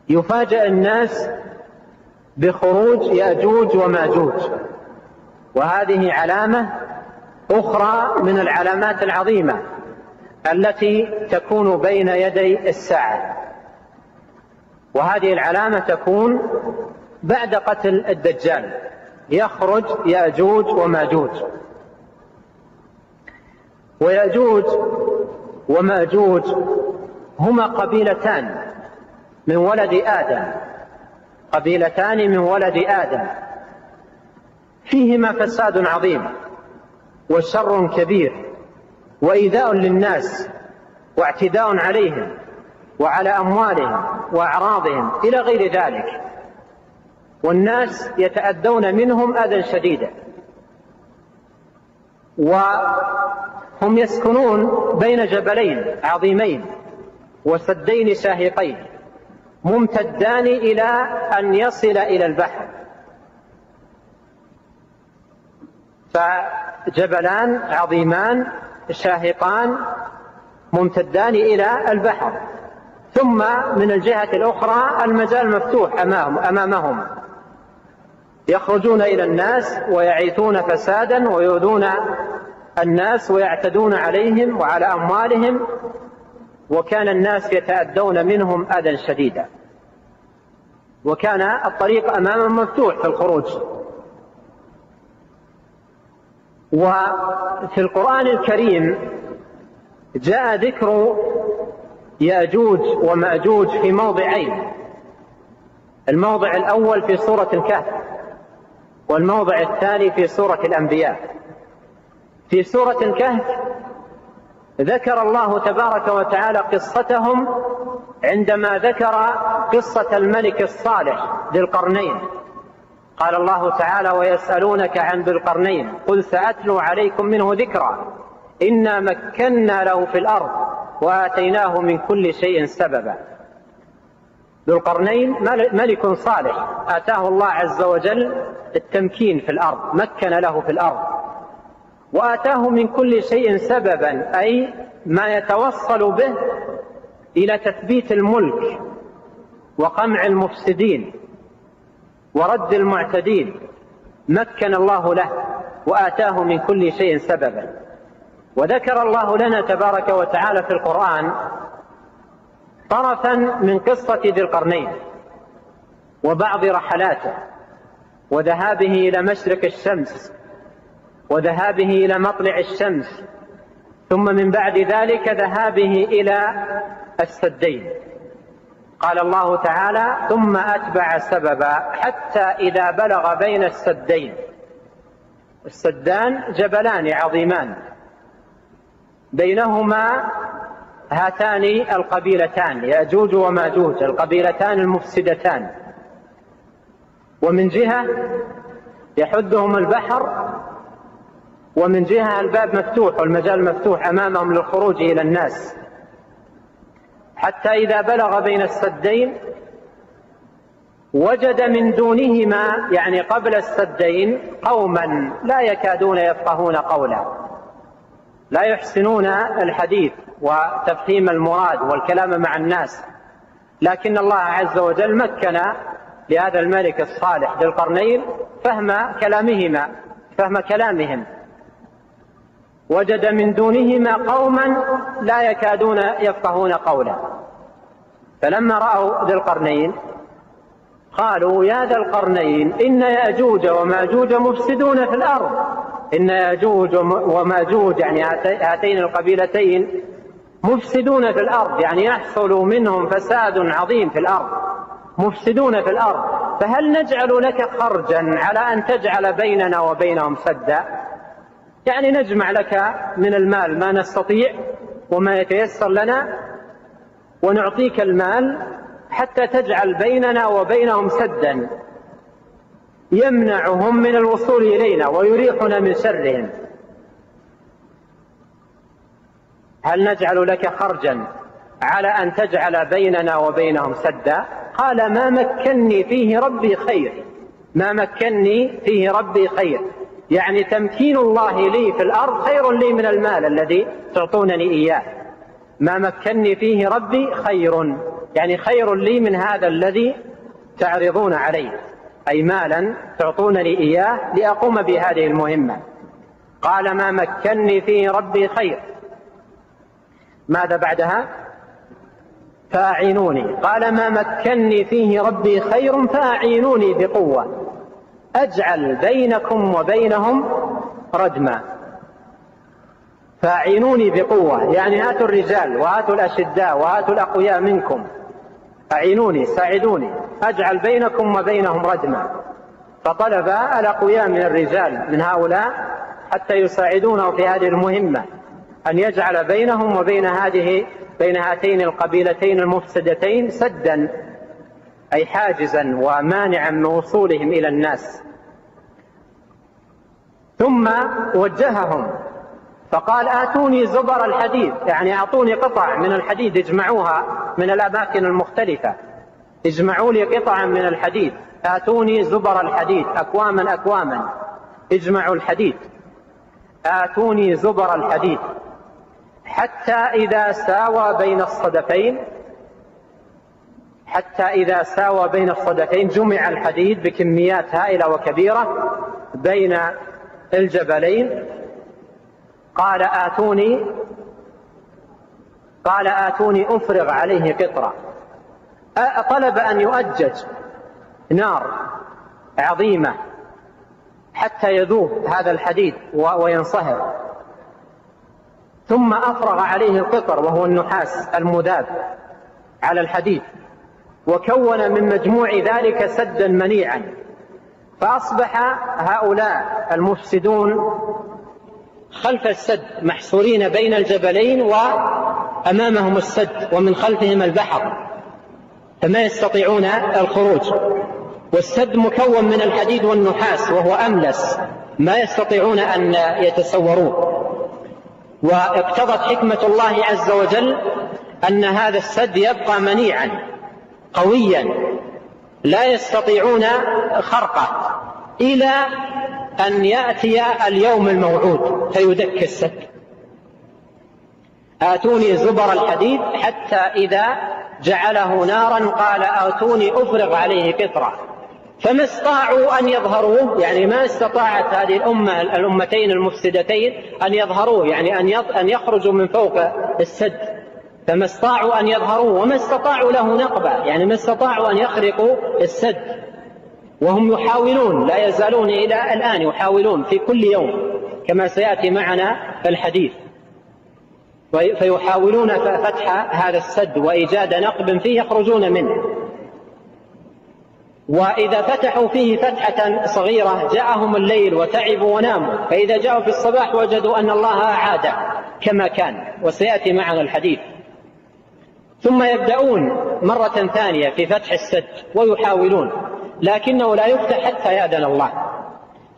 يفاجأ الناس بخروج يأجوج ومأجوج، وهذه علامة أخرى من العلامات العظيمة التي تكون بين يدي الساعة. وهذه العلامة تكون بعد قتل الدجال، يخرج يأجوج ومأجوج. ويأجوج ومأجوج هما قبيلتان من ولد آدم، قبيلتان من ولد آدم، فيهما فساد عظيم وشر كبير وإيذاء للناس واعتداء عليهم وعلى أموالهم وأعراضهم إلى غير ذلك، والناس يتأذون منهم أذى شديدا. وهم يسكنون بين جبلين عظيمين وسدين شاهقين ممتدان إلى أن يصل إلى البحر، فجبلان عظيمان شاهقان ممتدان إلى البحر، ثم من الجهة الأخرى المجال مفتوح أمامهم، يخرجون إلى الناس ويعيثون فسادا ويؤذون الناس ويعتدون عليهم وعلى أموالهم، وكان الناس يتأذون منهم أذى شديدا، وكان الطريق أمامهم مفتوح في الخروج. وفي القرآن الكريم جاء ذكر يأجوج ومأجوج في موضعين، الموضع الأول في سورة الكهف، والموضع الثاني في سورة الأنبياء. في سورة الكهف ذكر الله تبارك وتعالى قصتهم عندما ذكر قصة الملك الصالح ذي القرنين. قال الله تعالى: ويسألونك عن ذي القرنين قل سأتلو عليكم منه ذكرا إنا مكنا له في الأرض وآتيناه من كل شيء سببا. ذو القرنين ملك صالح آتاه الله عز وجل التمكين في الأرض، مكن له في الأرض، وآتاه من كل شيء سببا، أي ما يتوصل به إلى تثبيت الملك وقمع المفسدين ورد المعتدين، مكن الله له وآتاه من كل شيء سببا. وذكر الله لنا تبارك وتعالى في القرآن طرفا من قصة ذي القرنين وبعض رحلاته، وذهابه إلى مشرق الشمس وذهابه إلى مطلع الشمس، ثم من بعد ذلك ذهابه إلى السدين. قال الله تعالى: ثم أتبع سببا حتى إذا بلغ بين السدين. السدان جبلان عظيمان بينهما هاتان القبيلتان يأجوج وماجوج، القبيلتان المفسدتان، ومن جهة يحدهم البحر، ومن جهة الباب مفتوح والمجال مفتوح أمامهم للخروج إلى الناس. حتى إذا بلغ بين السدين وجد من دونهما، يعني قبل السدين، قوما لا يكادون يفقهون قولا، لا يحسنون الحديث وتفهيم المراد والكلام مع الناس، لكن الله عز وجل مكن لهذا الملك الصالح ذي القرنين فهم كلامهم. وجد من دونهما قوما لا يكادون يفقهون قولا، فلما رأوا ذي القرنين قالوا: يا ذا القرنين إن يأجوج وماجوج مفسدون في الأرض. إن يأجوج وماجوج يعني هاتين القبيلتين مفسدون في الأرض، يعني يحصل منهم فساد عظيم في الأرض، مفسدون في الأرض، فهل نجعل لك خرجا على أن تجعل بيننا وبينهم سدا؟ يعني نجمع لك من المال ما نستطيع وما يتيسر لنا، ونعطيك المال حتى تجعل بيننا وبينهم سدا يمنعهم من الوصول إلينا ويريحنا من شرهم. هل نجعل لك خرجا على أن تجعل بيننا وبينهم سدا؟ قال: ما مكنني فيه ربي خير. ما مكنني فيه ربي خير، يعني تمكين الله لي في الأرض خير لي من المال الذي تعطونني إياه. ما مكنني فيه ربي خير، يعني خير لي من هذا الذي تعرضون عليه، أي مالا تعطونني إياه لأقوم بهذه المهمة. قال ما مكنني فيه ربي خير. ماذا بعدها؟ فأعينوني. قال ما مكنني فيه ربي خير فأعينوني بقوة أجعل بينكم وبينهم ردما. فأعينوني بقوة يعني هاتوا الرجال وهاتوا الأشداء وهاتوا الأقوياء منكم، أعينوني ساعدوني أجعل بينكم وبينهم ردما. فطلب الأقوياء من الرجال من هؤلاء حتى يساعدونه في هذه المهمة، أن يجعل بينهم وبين هاتين القبيلتين المفسدتين سدا، أي حاجزا ومانعا من وصولهم إلى الناس. ثم وجههم فقال آتوني زبر الحديد، يعني أعطوني قطع من الحديد اجمعوها من الأماكن المختلفة، اجمعوا لي قطعا من الحديد. آتوني زبر الحديد، أكواما أكواما، اجمعوا الحديد. آتوني زبر الحديد حتى إذا ساوى بين الصدفين جمع الحديد بكميات هائلة وكبيرة بين الجبلين. قال آتوني أفرغ عليه قطرة. طلب أن يؤجج نار عظيمة حتى يذوب هذا الحديد وينصهر، ثم أفرغ عليه القطر وهو النحاس المذاب على الحديد، وكون من مجموع ذلك سدا منيعا. فأصبح هؤلاء المفسدون خلف السد محصورين بين الجبلين وأمامهم السد ومن خلفهم البحر، فما يستطيعون الخروج. والسد مكون من الحديد والنحاس وهو أملس، ما يستطيعون أن يتسوروه. واقتضت حكمة الله عز وجل أن هذا السد يبقى منيعا قويا لا يستطيعون خرقه إلى أن يأتي اليوم الموعود فيدك السد. آتوني زبر الحديد حتى إذا جعله نارا قال آتوني أفرغ عليه قطرة. فما استطاعوا أن يظهروه، يعني ما استطاعت هذه الأمتين المفسدتين أن يظهروه، يعني أن يخرجوا من فوق السد. فما استطاعوا أن يظهروه وما استطاعوا له نقبة، يعني ما استطاعوا أن يخرقوا السد، وهم يحاولون لا يزالون إلى الآن يحاولون في كل يوم كما سيأتي معنا الحديث. فيحاولون فتح هذا السد وإيجاد نقب فيه يخرجون منه. وإذا فتحوا فيه فتحة صغيرة جاءهم الليل وتعبوا وناموا، فإذا جاءوا في الصباح وجدوا أن الله أعاد كما كان، وسيأتي معنا الحديث. ثم يبدأون مرة ثانية في فتح السد ويحاولون، لكنه لا يفتح حتى يأذن الله.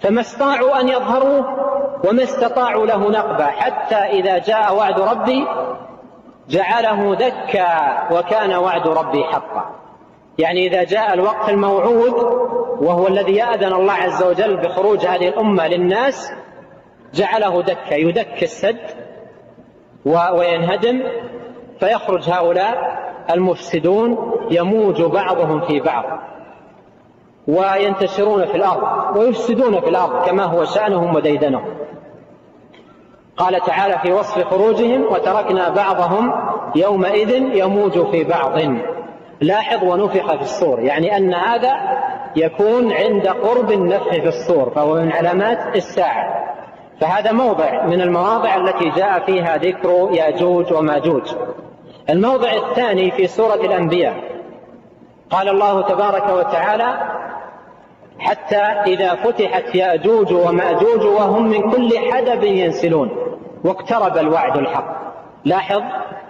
فما استطاعوا أن يظهروه وما استطاعوا له نقبة، حتى إذا جاء وعد ربي جعله دكا وكان وعد ربي حقا. يعني إذا جاء الوقت الموعود وهو الذي يأذن الله عز وجل بخروج هذه الأمة للناس جعله دكا، يدك السد وينهدم، فيخرج هؤلاء المفسدون يموج بعضهم في بعض وينتشرون في الأرض ويفسدون في الأرض كما هو شأنهم وديدنهم. قال تعالى في وصف خروجهم وتركنا بعضهم يومئذ يموج في بعض. لاحظ ونفخ في الصور، يعني أن هذا يكون عند قرب النفخ في الصور، فهو من علامات الساعة. فهذا موضع من المواضع التي جاء فيها ذكر يأجوج وماجوج. الموضع الثاني في سورة الأنبياء قال الله تبارك وتعالى حتى إذا فتحت يأجوج ومأجوج وهم من كل حدب ينسلون واقترب الوعد الحق. لاحظ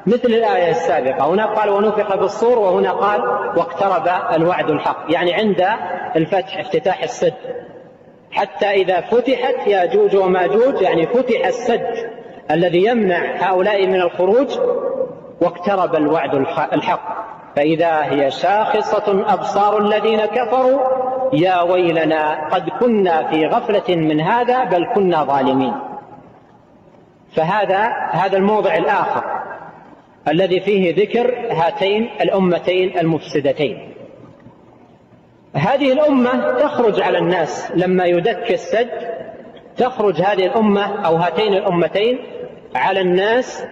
مثل الآية السابقة، هنا قال ونفخ في الصور وهنا قال واقترب الوعد الحق، يعني عند الفتح افتتاح السد. حتى إذا فتحت يأجوج وماجوج يعني فتح السد الذي يمنع هؤلاء من الخروج، واقترب الوعد الحق، فإذا هي شاخصة أبصار الذين كفروا يا ويلنا قد كنا في غفلة من هذا بل كنا ظالمين. فهذا الموضع الآخر الذي فيه ذكر هاتين الأمتين المفسدتين. هذه الأمة تخرج على الناس لما يدك السد، تخرج هذه الأمة أو هاتين الأمتين على الناس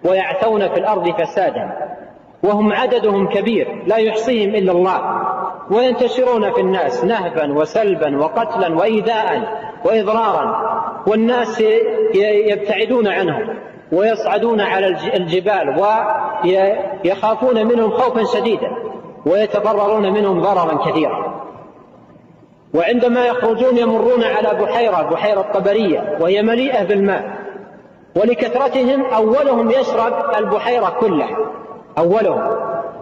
ويعثون في الأرض فسادا، وهم عددهم كبير لا يحصيهم إلا الله، وينتشرون في الناس نهبا وسلبا وقتلا وإيذاء وإضرارا، والناس يبتعدون عنهم ويصعدون على الجبال ويخافون منهم خوفا شديدا ويتضررون منهم ضررا كثيرا. وعندما يخرجون يمرون على بحيرة طبرية وهي مليئة بالماء، ولكثرتهم أولهم يشرب البحيرة كلها، أولهم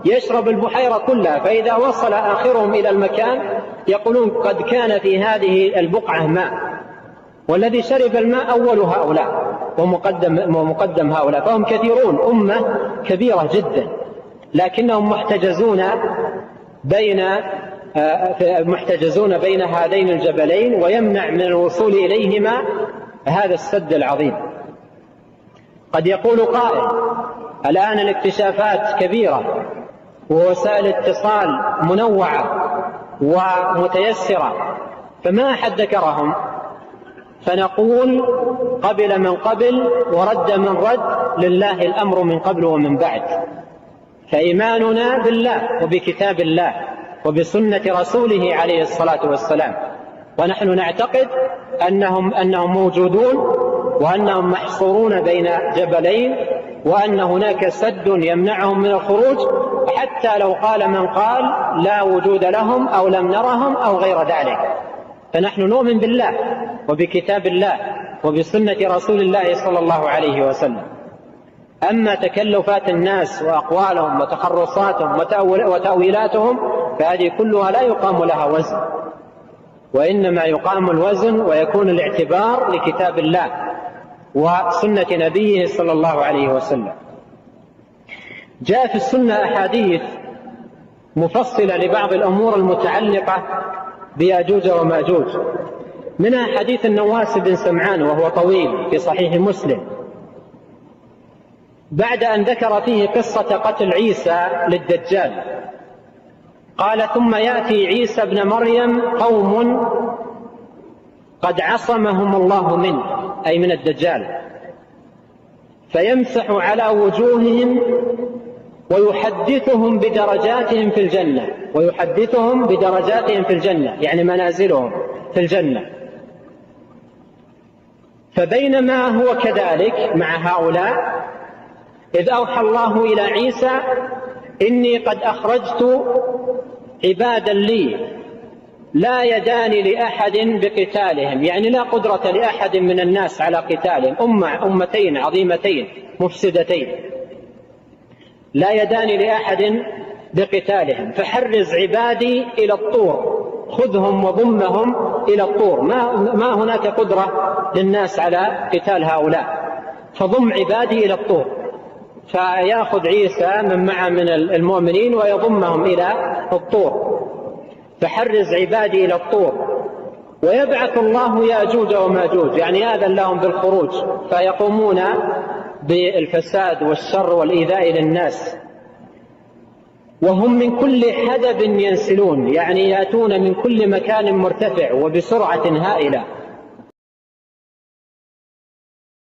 يشرب البحيرة كلها، فإذا وصل آخرهم إلى المكان يقولون قد كان في هذه البقعة ماء، والذي شرب الماء أول هؤلاء ومقدم هؤلاء، فهم كثيرون، أمة كبيرة جدا، لكنهم محتجزون بين هذين الجبلين، ويمنع من الوصول إليهما هذا السد العظيم. قد يقول قائل الآن الاكتشافات كبيرة ووسائل الاتصال منوعة ومتيسرة، فما أحد ذكرهم؟ فنقول قبل من قبل ورد من رد، لله الأمر من قبل ومن بعد. فإيماننا بالله وبكتاب الله وبسنة رسوله عليه الصلاة والسلام، ونحن نعتقد أنهم موجودون، وأنهم محصورون بين جبلين، وأن هناك سد يمنعهم من الخروج، حتى لو قال من قال لا وجود لهم أو لم نرهم أو غير ذلك. فنحن نؤمن بالله وبكتاب الله وبسنة رسول الله صلى الله عليه وسلم. أما تكلفات الناس وأقوالهم وتخرصاتهم وتأويلاتهم فهذه كلها لا يقام لها وزن، وإنما يقام الوزن ويكون الاعتبار لكتاب الله وسنة نبيه صلى الله عليه وسلم. جاء في السنة أحاديث مفصلة لبعض الأمور المتعلقة بياجوج وماجوج، منها حديث النواس بن سمعان وهو طويل في صحيح مسلم، بعد أن ذكر فيه قصة قتل عيسى للدجال قال: ثم يأتي عيسى ابن مريم قوم قد عصمهم الله منه، أي من الدجال، فيمسح على وجوههم ويحدثهم بدرجاتهم في الجنة، ويحدثهم بدرجاتهم في الجنة يعني منازلهم في الجنة. فبينما هو كذلك مع هؤلاء إذ أوحى الله إلى عيسى: إني قد أخرجت عبادا لي لا يدان لأحد بقتالهم، يعني لا قدرة لأحد من الناس على قتالهم، أمتين عظيمتين مفسدتين لا يدان لأحد بقتالهم، فحرز عبادي إلى الطور، خذهم وضمهم إلى الطور، ما هناك قدرة للناس على قتال هؤلاء، فضم عبادي إلى الطور. فيأخذ عيسى من معه من المؤمنين ويضمهم إلى الطور، فحرز عبادي إلى الطور، ويبعث الله ياجوج وماجوج، يعني آذن لهم بالخروج، فيقومون بالفساد والشر والإيذاء للناس، وهم من كل حدب ينسلون، يعني يأتون من كل مكان مرتفع وبسرعة هائلة،